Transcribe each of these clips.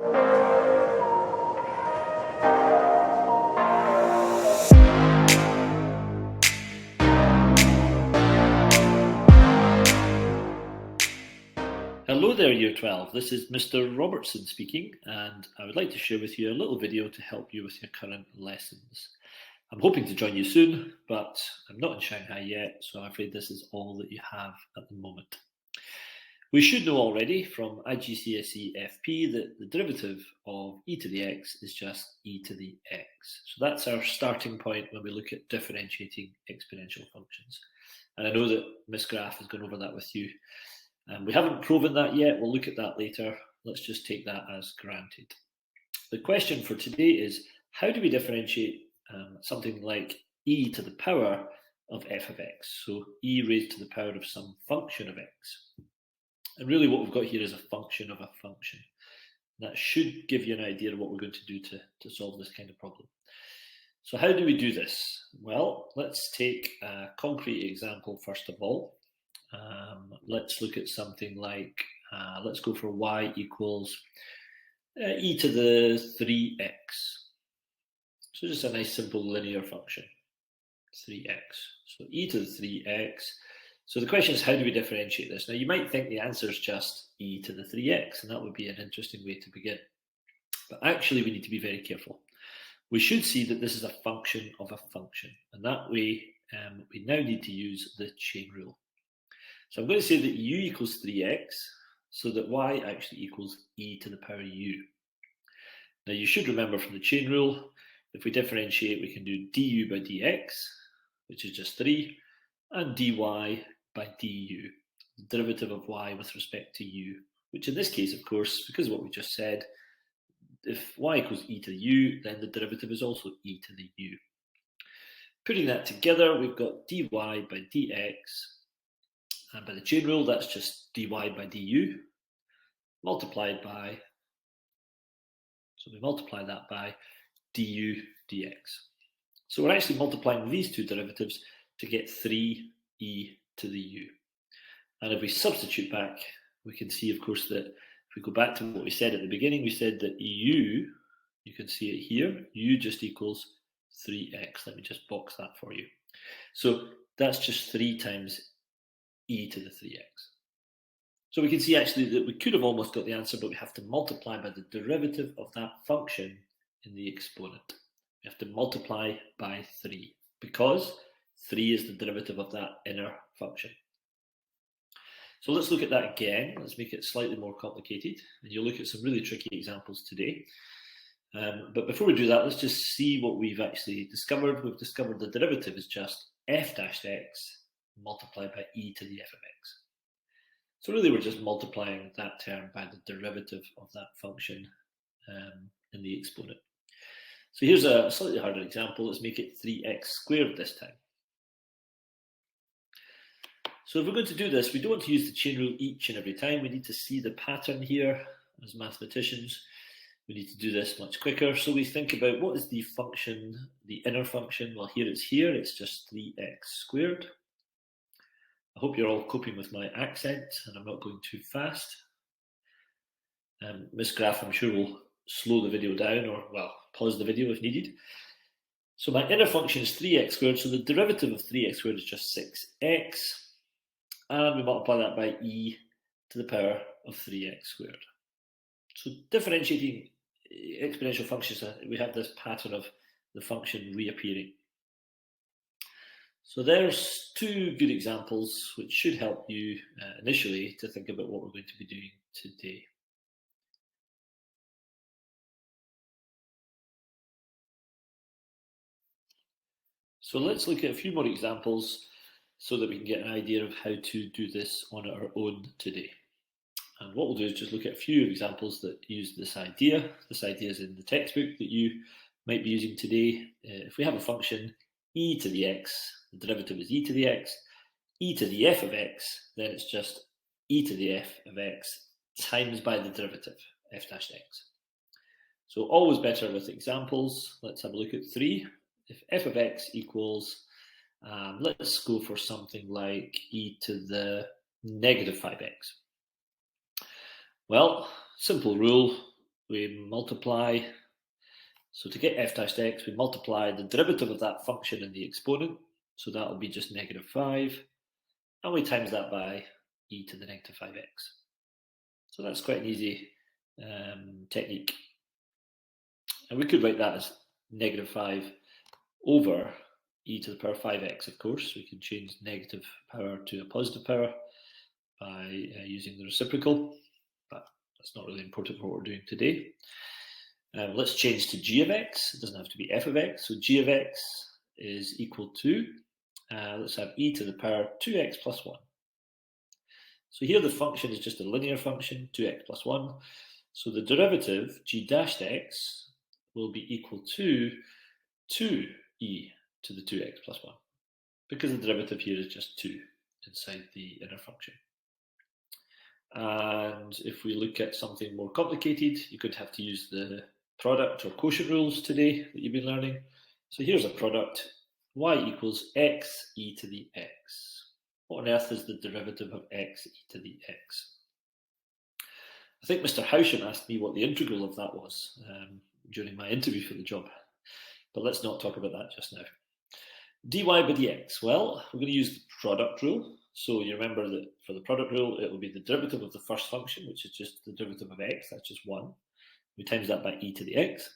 Hello there, Year 12. This is Mr. Robertson speaking, and I would like to share with you a little video to help you with your current lessons. I'm hoping to join you soon, but I'm not in Shanghai yet, so I'm afraid this is all that you have at the moment. We should know already from IGCSE FP that the derivative of e to the x is just e to the x. So that's our starting point when we look at differentiating exponential functions. And I know that Miss Graf has gone over that with you. We haven't proven that yet. We'll look at that later. Let's just take that as granted. The question for today is, how do we differentiate something like e to the power of f of x? So e raised to the power of some function of x. And really what we've got here is a function of a function. That should give you an idea of what we're going to do to solve this kind of problem. So how do we do this? Well, let's take a concrete example first of all. Let's look at something like, let's go for y equals e to the 3x. So just a nice simple linear function, 3x. So e to the 3x. So the question is, how do we differentiate this? Now you might think the answer is just e to the 3x, and that would be an interesting way to begin. But actually we need to be very careful. We should see that this is a function of a function, and that way we now need to use the chain rule. So I'm going to say that u equals 3x, so that y actually equals e to the power u. Now you should remember from the chain rule, if we differentiate, we can do du by dx, which is just 3, and dy by du, the derivative of y with respect to u, which in this case, of course, because of what we just said, if y equals e to the u, then the derivative is also e to the u. Putting that together, we've got dy by dx, and by the chain rule, that's just dy by du multiplied by, so we multiply that by du dx. So we're actually multiplying these two derivatives to get 3e to the u. And if we substitute back, we can see, of course, that if we go back to what we said at the beginning, we said that u, you can see it here, u just equals 3x. Let me just box that for you. So that's just 3 times e to the 3x. So we can see actually that we could have almost got the answer, but we have to multiply by the derivative of that function in the exponent. We have to multiply by 3 because 3 is the derivative of that inner function. So let's look at that again. Let's make it slightly more complicated, and you'll look at some really tricky examples today. But before we do that, let's just see what we've actually discovered. We've discovered the derivative is just f dash x multiplied by e to the f of x. So really we're just multiplying that term by the derivative of that function in the exponent. So here's a slightly harder example. Let's make it 3x squared this time. So if we're going to do this, we don't want to use the chain rule each and every time. We need to see the pattern here as mathematicians. We need to do this much quicker. So we think about what is the function, the inner function. Well, here it's just 3x squared. I hope you're all coping with my accent and I'm not going too fast. Miss Graf, I'm sure, will slow the video down, or, well, pause the video if needed. So my inner function is 3x squared, so the derivative of 3x squared is just 6x, and we multiply that by e to the power of 3x squared. So differentiating exponential functions, we have this pattern of the function reappearing. So there's 2 good examples which should help you initially to think about what we're going to be doing today. So let's look at a few more examples so that we can get an idea of how to do this on our own today. And what we'll do is just look at a few examples that use this idea. This idea is in the textbook that you might be using today. If we have a function e to the x, the derivative is e to the x, e to the f of x, then it's just e to the f of x times by the derivative, f dash x. So always better with examples. Let's have a look at 3. If f of x equals, let's go for something like e to the negative 5x. Well, simple rule, we multiply. So to get f dash x, we multiply the derivative of that function in the exponent. So that will be just -5. And we times that by e to the -5x. So that's quite an easy technique. And we could write that as -5 over e to the power 5x, of course. We can change negative power to a positive power by using the reciprocal, but that's not really important for what we're doing today. Let's change to g of x. It doesn't have to be f of x. So g of x is equal to, let's have e to the power 2x plus 1. So here the function is just a linear function, 2x plus 1. So the derivative, g dashed x, will be equal to 2e to the 2x plus 1, because the derivative here is just 2 inside the inner function. And if we look at something more complicated, you could have to use the product or quotient rules today that you've been learning. So here's a product, y equals x e to the x. What on earth is the derivative of x e to the x? I think Mr. Howsham asked me what the integral of that was during my interview for the job, but let's not talk about that just now. dy by dx, well, we're going to use the product rule. So you remember that for the product rule, it will be the derivative of the first function, which is just the derivative of x, that's just 1. We times that by e to the x.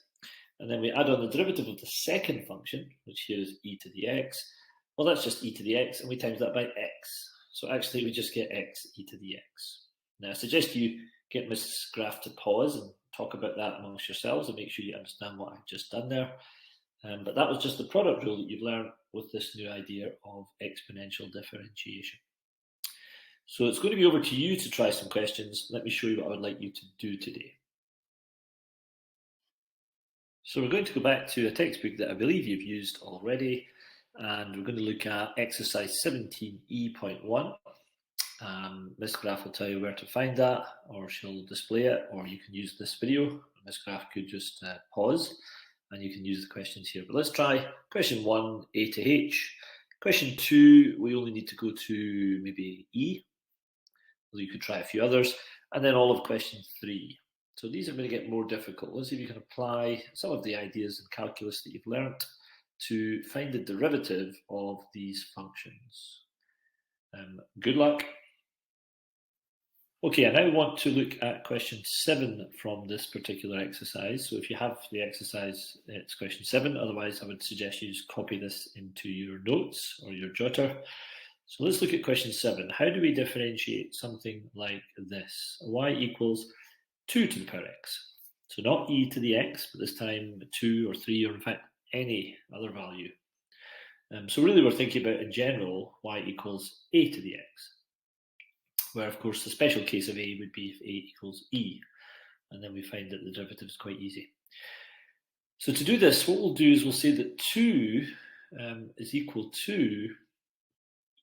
And then we add on the derivative of the second function, which here is e to the x. Well, that's just e to the x, and we times that by x. So actually, we just get x e to the x. Now, I suggest you get Ms. Graf to pause and talk about that amongst yourselves and make sure you understand what I've just done there. But that was just the product rule that you've learned with this new idea of exponential differentiation. So it's going to be over to you to try some questions. Let me show you what I would like you to do today. So we're going to go back to a textbook that I believe you've used already, and we're going to look at exercise 17E.1. Ms. Graf will tell you where to find that, or she'll display it, or you can use this video. Ms. Graf could just pause and you can use the questions here. But let's try question 1, A to H. Question 2, we only need to go to maybe E. Well, you could try a few others. And then all of question 3. So these are going to get more difficult. Let's see if you can apply some of the ideas in calculus that you've learnt to find the derivative of these functions. Good luck. Okay, I now want to look at question 7 from this particular exercise. So if you have the exercise, it's question 7. Otherwise, I would suggest you just copy this into your notes or your jotter. So let's look at question 7. How do we differentiate something like this? Y equals 2 to the power x. So not e to the x, but this time 2 or 3, or in fact, any other value. So really we're thinking about, in general, y equals a to the x, where of course the special case of a would be if a equals e, and then we find that the derivative is quite easy. So to do this, what we'll do is we'll say that 2 is equal to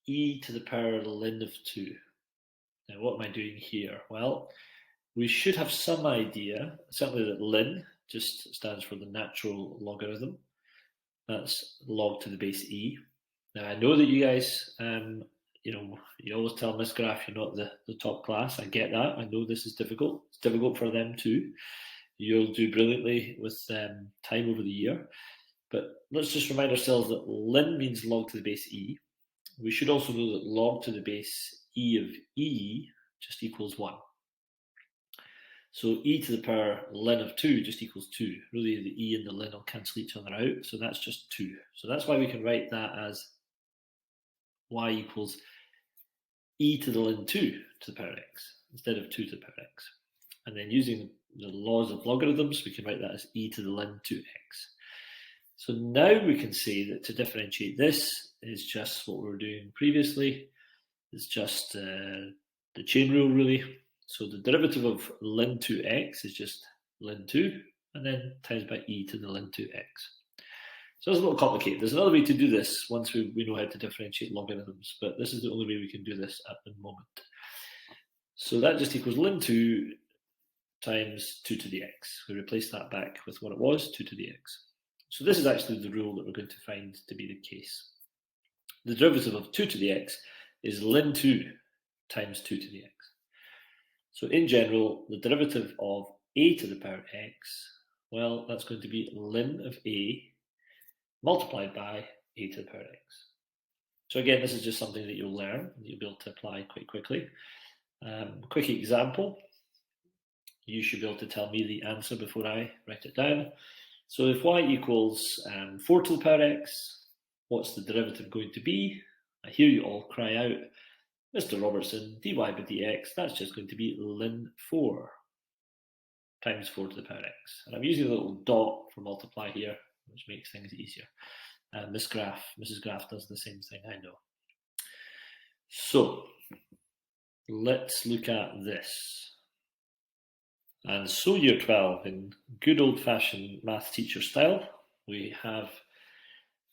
e to the power ln of 2. Now what am I doing here? Well, we should have some idea, certainly that ln just stands for the natural logarithm. That's log to the base e. Now I know that you guys, you always tell Miss Graf you're not the top class. I get that. I know this is difficult. It's difficult for them too. You'll do brilliantly with time over the year. But let's just remind ourselves that ln means log to the base e. We should also know that log to the base e of e just equals 1. So e to the power ln of 2 just equals 2. Really, the e and the ln will cancel each other out. So that's just 2. So that's why we can write that as y equals e to the ln 2 to the power x instead of 2 to the power x. And then using the laws of logarithms, we can write that as e to the ln 2x. So now we can say that to differentiate this is just what we were doing previously. It's just the chain rule, really. So the derivative of ln 2x is just ln 2, and then times by e to the ln 2x. So it's a little complicated. There's another way to do this once we know how to differentiate logarithms, but this is the only way we can do this at the moment. So that just equals ln 2 times 2 to the x. We replace that back with what it was, 2 to the x. So this is actually the rule that we're going to find to be the case. The derivative of 2 to the x is ln 2 times 2 to the x. So in general, the derivative of a to the power x, well, that's going to be ln of a multiplied by a to the power x. So again, this is just something that you'll learn, and you'll be able to apply quite quickly. Quick example. You should be able to tell me the answer before I write it down. So if y equals 4 to the power x, what's the derivative going to be? I hear you all cry out, Mr. Robertson, dy by dx, that's just going to be ln 4 times 4 to the power x. And I'm using a little dot for multiply here, which makes things easier. And Mrs. Graf does the same thing, I know. So let's look at this. And so year 12, in good old-fashioned math teacher style, we have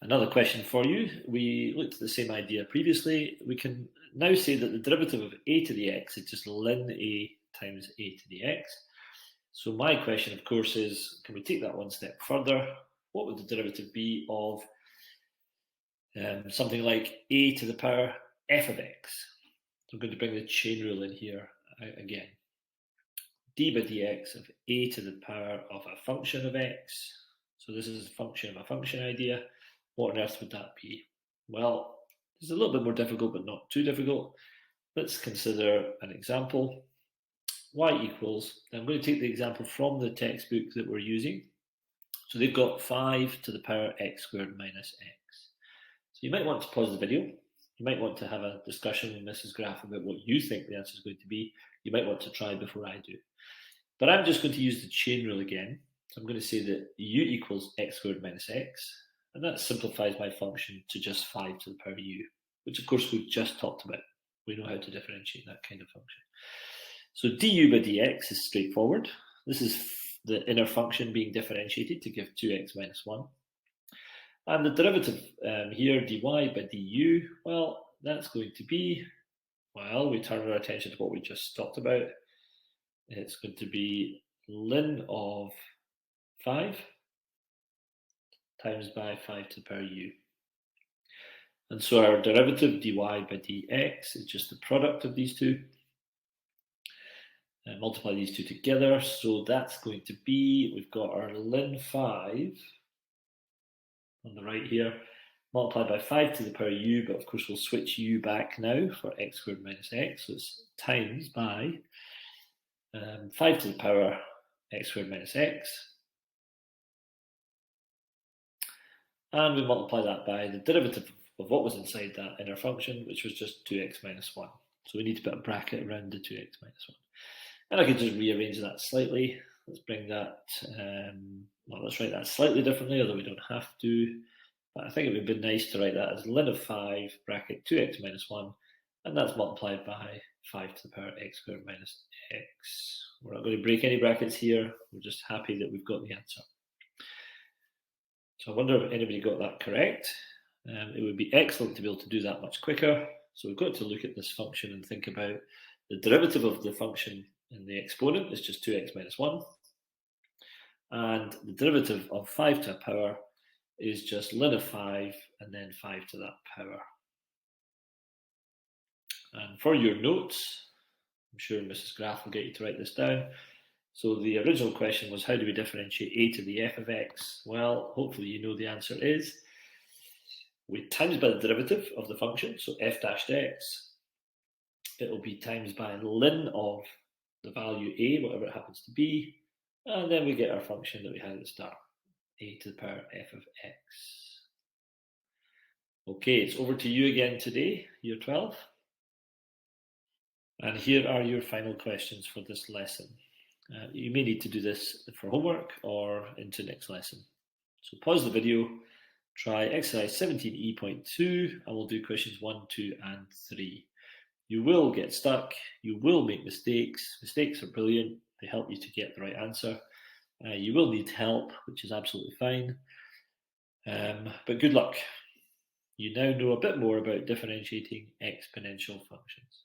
another question for you. We looked at the same idea previously. We can now say that the derivative of a to the x is just ln a times a to the x. So my question, of course, is, can we take that one step further? What would the derivative be of something like a to the power f of x? So I'm going to bring the chain rule in here again. D by dx of a to the power of a function of x. So this is a function of a function idea. What on earth would that be? Well, it's a little bit more difficult, but not too difficult. Let's consider an example. Y equals, I'm going to take the example from the textbook that we're using. So they've got 5 to the power x squared minus x. So you might want to pause the video. You might want to have a discussion with Mrs. Graf about what you think the answer is going to be. You might want to try before I do. But I'm just going to use the chain rule again. So I'm going to say that u equals x squared minus x. And that simplifies my function to just 5 to the power u, which of course we've just talked about. We know how to differentiate that kind of function. So du by dx is straightforward. This is the inner function being differentiated to give 2x minus 1. And the derivative here, dy by du, well, that's going to be, well, we turn our attention to what we just talked about. It's going to be ln of 5 times by 5 to the power u. And so our derivative dy by dx is just the product of these two. And multiply these two together. So that's going to be, we've got our ln 5 on the right here, multiplied by 5 to the power u, but of course we'll switch u back now for x squared minus x. So it's times by 5 to the power x squared minus x. And we multiply that by the derivative of what was inside that inner function, which was just 2x minus 1. So we need to put a bracket around the 2x minus 1. And I can just rearrange that slightly. Let's bring that, well, let's write that slightly differently, although we don't have to. But I think it would be nice to write that as ln of 5 bracket 2x minus 1, and that's multiplied by 5 to the power x squared minus x. We're not going to break any brackets here. We're just happy that we've got the answer. So I wonder if anybody got that correct. It would be excellent to be able to do that much quicker. So we've got to look at this function and think about the derivative of the function in the exponent is just 2x minus 1. And the derivative of 5 to a power is just ln of 5 and then 5 to that power. And for your notes, I'm sure Mrs. Graf will get you to write this down. So the original question was, how do we differentiate a to the f of x? Well, hopefully you know the answer is, we times by the derivative of the function, so f dashed x. It will be times by ln of the value a, whatever it happens to be, and then we get our function that we had at the start, a to the power f of x. Okay, it's over to you again today, year 12. And here are your final questions for this lesson. You may need to do this for homework or into next lesson. So pause the video, try exercise 17E.2, and we'll do questions 1, 2, and 3. You will get stuck, you will make mistakes. Mistakes are brilliant, they help you to get the right answer. You will need help, which is absolutely fine. But good luck. You now know a bit more about differentiating exponential functions.